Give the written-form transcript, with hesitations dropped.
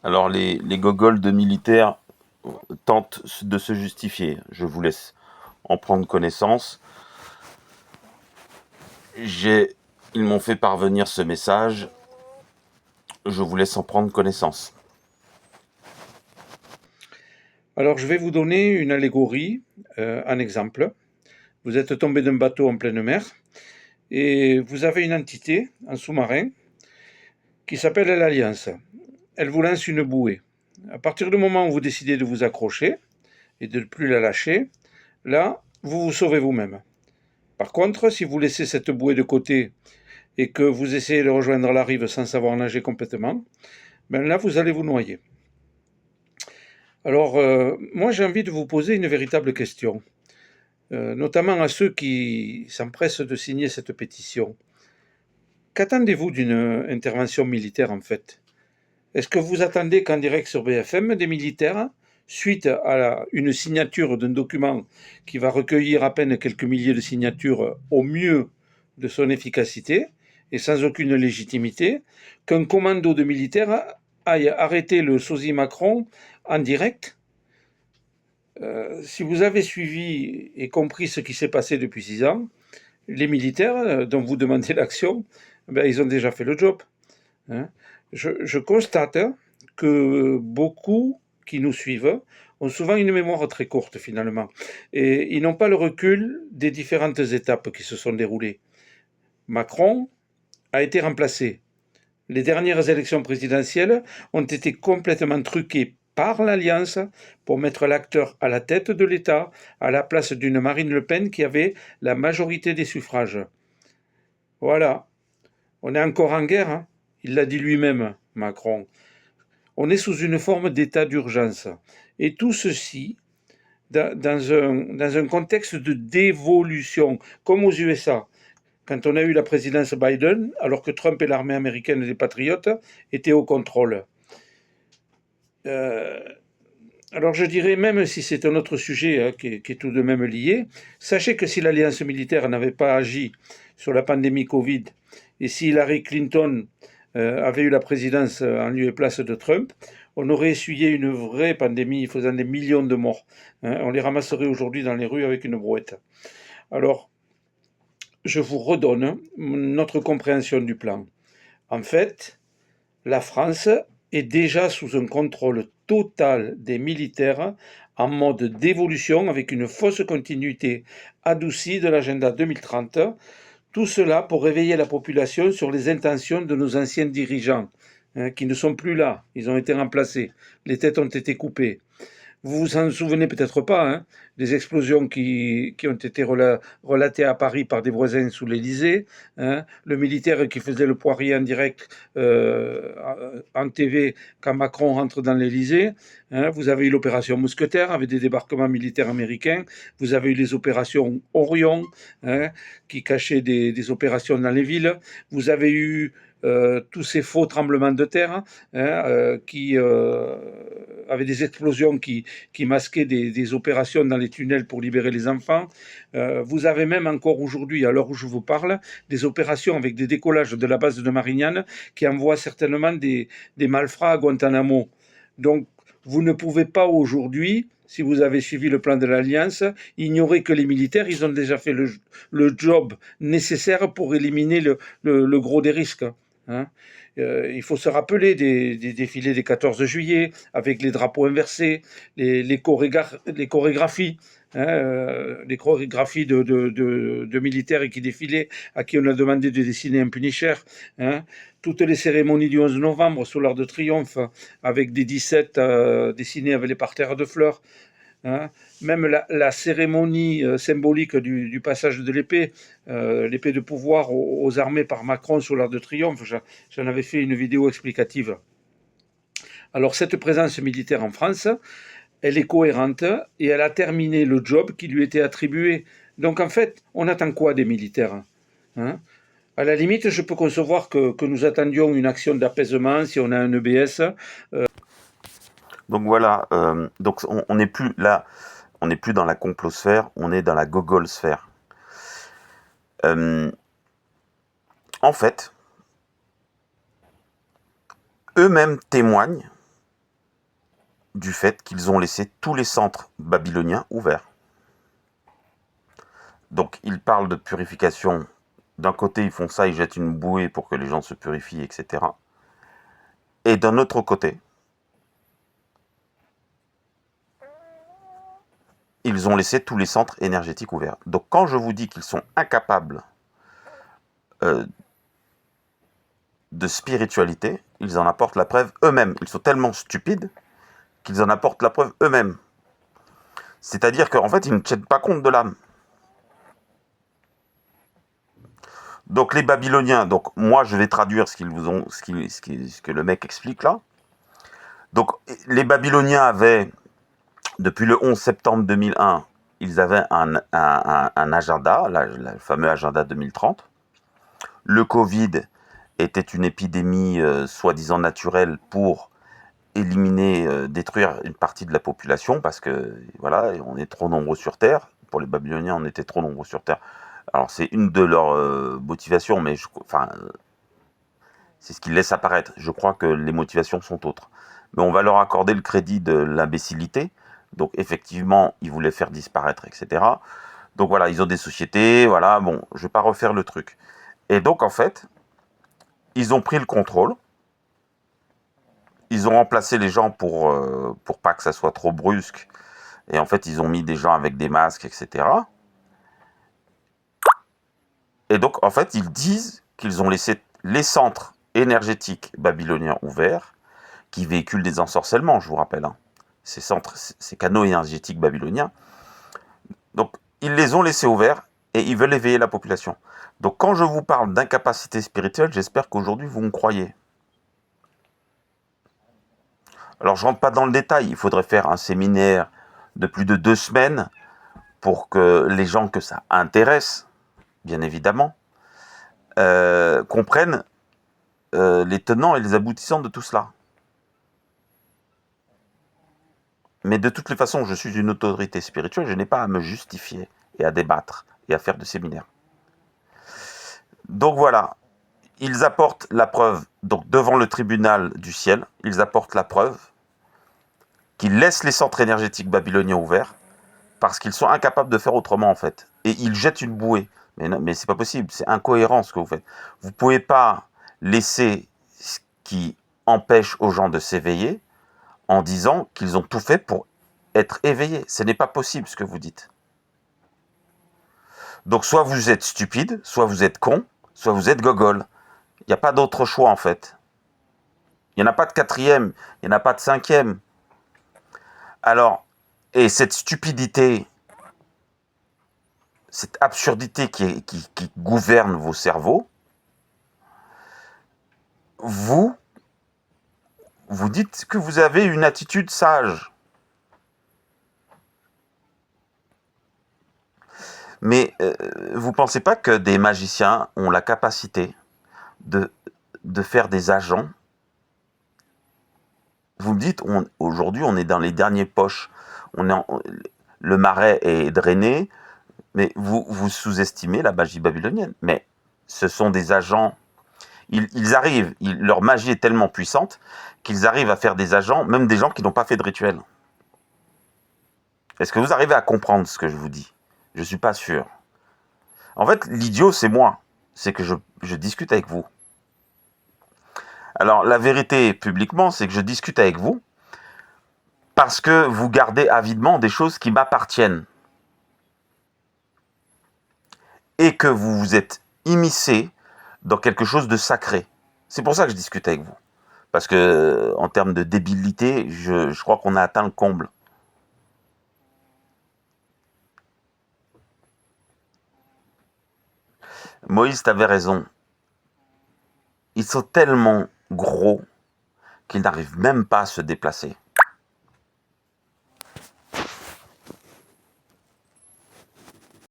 Alors les gogoles de militaires tentent de se justifier. Je vous laisse en prendre connaissance. Ils m'ont fait parvenir ce message. Je vous laisse en prendre connaissance. Alors, je vais vous donner une allégorie, un exemple. Vous êtes tombé d'un bateau en pleine mer et vous avez une entité, un sous-marin, qui s'appelle l'Alliance. Elle vous lance une bouée. À partir du moment où vous décidez de vous accrocher et de ne plus la lâcher, là, vous vous sauvez vous-même. Par contre, si vous laissez cette bouée de côté et que vous essayez de rejoindre la rive sans savoir nager complètement, ben là, vous allez vous noyer. Alors, moi, j'ai envie de vous poser une véritable question, notamment à ceux qui s'empressent de signer cette pétition. Qu'attendez-vous d'une intervention militaire, en fait? Est-ce que vous attendez qu'en direct sur BFM, des militaires, suite à une signature d'un document qui va recueillir à peine quelques milliers de signatures au mieux de son efficacité et sans aucune légitimité, qu'un commando de militaires aille arrêter le sosie Macron en direct? Si vous avez suivi et compris ce qui s'est passé depuis 6 ans, les militaires dont vous demandez l'action, ben, ils ont déjà fait le job. Hein. Je constate que beaucoup qui nous suivent ont souvent une mémoire très courte finalement. Et ils n'ont pas le recul des différentes étapes qui se sont déroulées. Macron a été remplacé. Les dernières élections présidentielles ont été complètement truquées par l'Alliance pour mettre l'acteur à la tête de l'État à la place d'une Marine Le Pen qui avait la majorité des suffrages. Voilà, on est encore en guerre, hein. Il l'a dit lui-même, Macron. On est sous une forme d'état d'urgence. Et tout ceci dans un contexte de dévolution, comme aux USA. Quand on a eu la présidence Biden, alors que Trump et l'armée américaine des Patriotes étaient au contrôle. Euh, alors je dirais, même si c'est un autre sujet qui est tout de même lié, sachez que si l'alliance militaire n'avait pas agi sur la pandémie Covid et si Hillary Clinton avait eu la présidence en lieu et place de Trump, on aurait essuyé une vraie pandémie faisant des millions de morts. Hein. On les ramasserait aujourd'hui dans les rues avec une brouette. Alors, je vous redonne notre compréhension du plan. En fait, la France est déjà sous un contrôle total des militaires en mode d'évolution avec une fausse continuité adoucie de l'agenda 2030. Tout cela pour réveiller la population sur les intentions de nos anciens dirigeants, hein, qui ne sont plus là, ils ont été remplacés, les têtes ont été coupées. Vous vous en souvenez peut-être pas, hein, des explosions qui ont été relatées à Paris par des voisins sous l'Élysée, hein, le militaire qui faisait le poirier en direct en TV quand Macron rentre dans l'Élysée. Hein, vous avez eu l'opération Mousquetaire avec des débarquements militaires américains. Vous avez eu les opérations Orion, hein, qui cachaient des opérations dans les villes. Vous avez eu tous ces faux tremblements de terre, hein, qui avaient des explosions qui masquaient des opérations dans les tunnels pour libérer les enfants. Vous avez même encore aujourd'hui, à l'heure où je vous parle, des opérations avec des décollages de la base de Marignane qui envoient certainement des malfrats à Guantanamo. Donc, vous ne pouvez pas aujourd'hui, si vous avez suivi le plan de l'Alliance, ignorer que les militaires, ils ont déjà fait le job nécessaire pour éliminer le gros des risques. Hein. Il faut se rappeler des défilés des 14 juillet avec les drapeaux inversés, les chorégraphies, hein, les chorégraphies de militaires qui défilaient, à qui on a demandé de dessiner un Punisher. Hein. Toutes les cérémonies du 11 novembre sous l'Arc de Triomphe avec des 17 dessinés avec les parterres de fleurs. Hein. Même la cérémonie symbolique du passage de l'épée de pouvoir aux armées par Macron sur l'Arc de Triomphe, j'en avais fait une vidéo explicative. Alors cette présence militaire en France, elle est cohérente et elle a terminé le job qui lui était attribué. Donc en fait, on attend quoi des militaires, hein? À la limite, je peux concevoir que nous attendions une action d'apaisement si on a un EBS. Donc voilà, donc on n'est plus là, on n'est plus dans la complosphère, on est dans la gogolsphère. En fait, eux-mêmes témoignent du fait qu'ils ont laissé tous les centres babyloniens ouverts. Donc ils parlent de purification. D'un côté, ils font ça, ils jettent une bouée pour que les gens se purifient, etc. Et d'un autre côté, ils ont laissé tous les centres énergétiques ouverts. Donc quand je vous dis qu'ils sont incapables euh, de spiritualité, ils en apportent la preuve eux-mêmes. Ils sont tellement stupides qu'ils en apportent la preuve eux-mêmes. C'est-à-dire qu'en fait, ils ne tiennent pas compte de l'âme. Donc les Babyloniens, donc moi je vais traduire ce qu'ils vous ont, ce que le mec explique là. Donc les Babyloniens avaient, depuis le 11 septembre 2001, ils avaient un agenda, le fameux agenda 2030. Le Covid était une épidémie soi-disant naturelle pour éliminer, détruire une partie de la population parce que voilà, on est trop nombreux sur Terre. Pour les Babyloniens, on était trop nombreux sur Terre. Alors c'est une de leurs motivations, mais c'est ce qu'ils laissent apparaître. Je crois que les motivations sont autres. Mais on va leur accorder le crédit de l'imbécilité. Donc effectivement, ils voulaient faire disparaître, etc. Donc voilà, ils ont des sociétés, voilà, bon, je ne vais pas refaire le truc. Et donc en fait, ils ont pris le contrôle. Ils ont remplacé les gens pour pas que ça soit trop brusque. Et en fait, ils ont mis des gens avec des masques, etc. Et donc, en fait, ils disent qu'ils ont laissé les centres énergétiques babyloniens ouverts, qui véhiculent des ensorcellements, je vous rappelle. Hein. Ces centres, ces canaux énergétiques babyloniens. Donc, ils les ont laissés ouverts et ils veulent éveiller la population. Donc, quand je vous parle d'incapacité spirituelle, j'espère qu'aujourd'hui, vous me croyez. Alors, je rentre pas dans le détail. Il faudrait faire un séminaire de plus de 2 semaines pour que les gens que ça intéresse, bien évidemment, comprennent les tenants et les aboutissants de tout cela. Mais de toutes les façons, je suis une autorité spirituelle, je n'ai pas à me justifier et à débattre et à faire de séminaires. Donc voilà, ils apportent la preuve, donc devant le tribunal du ciel, ils apportent la preuve qu'ils laissent les centres énergétiques babyloniens ouverts parce qu'ils sont incapables de faire autrement en fait. Et ils jettent une bouée. Mais c'est pas possible, c'est incohérent ce que vous faites. Vous pouvez pas laisser ce qui empêche aux gens de s'éveiller en disant qu'ils ont tout fait pour être éveillés. Ce n'est pas possible ce que vous dites. Donc soit vous êtes stupide, soit vous êtes con, soit vous êtes gogol. Il n'y a pas d'autre choix en fait. Il n'y en a pas de quatrième, il n'y en a pas de cinquième. Alors, et cette stupidité, cette absurdité qui gouverne vos cerveaux, vous dites que vous avez une attitude sage. Mais vous ne pensez pas que des magiciens ont la capacité de faire des agents? Vous me dites, aujourd'hui on est dans les derniers poches, le marais est drainé, mais vous sous-estimez la magie babylonienne. Mais ce sont des agents, ils arrivent, leur magie est tellement puissante qu'ils arrivent à faire des agents, même des gens qui n'ont pas fait de rituel. Est-ce que vous arrivez à comprendre ce que je vous dis? Je ne suis pas sûr. En fait, l'idiot, c'est moi. C'est que je discute avec vous. Alors, la vérité, publiquement, c'est que je discute avec vous parce que vous gardez avidement des choses qui m'appartiennent. Et que vous vous êtes immiscé dans quelque chose de sacré. C'est pour ça que je discute avec vous. Parce que, en termes de débilité, je crois qu'on a atteint le comble. Moïse, t'avais raison. Ils sont tellement gros qu'ils n'arrivent même pas à se déplacer.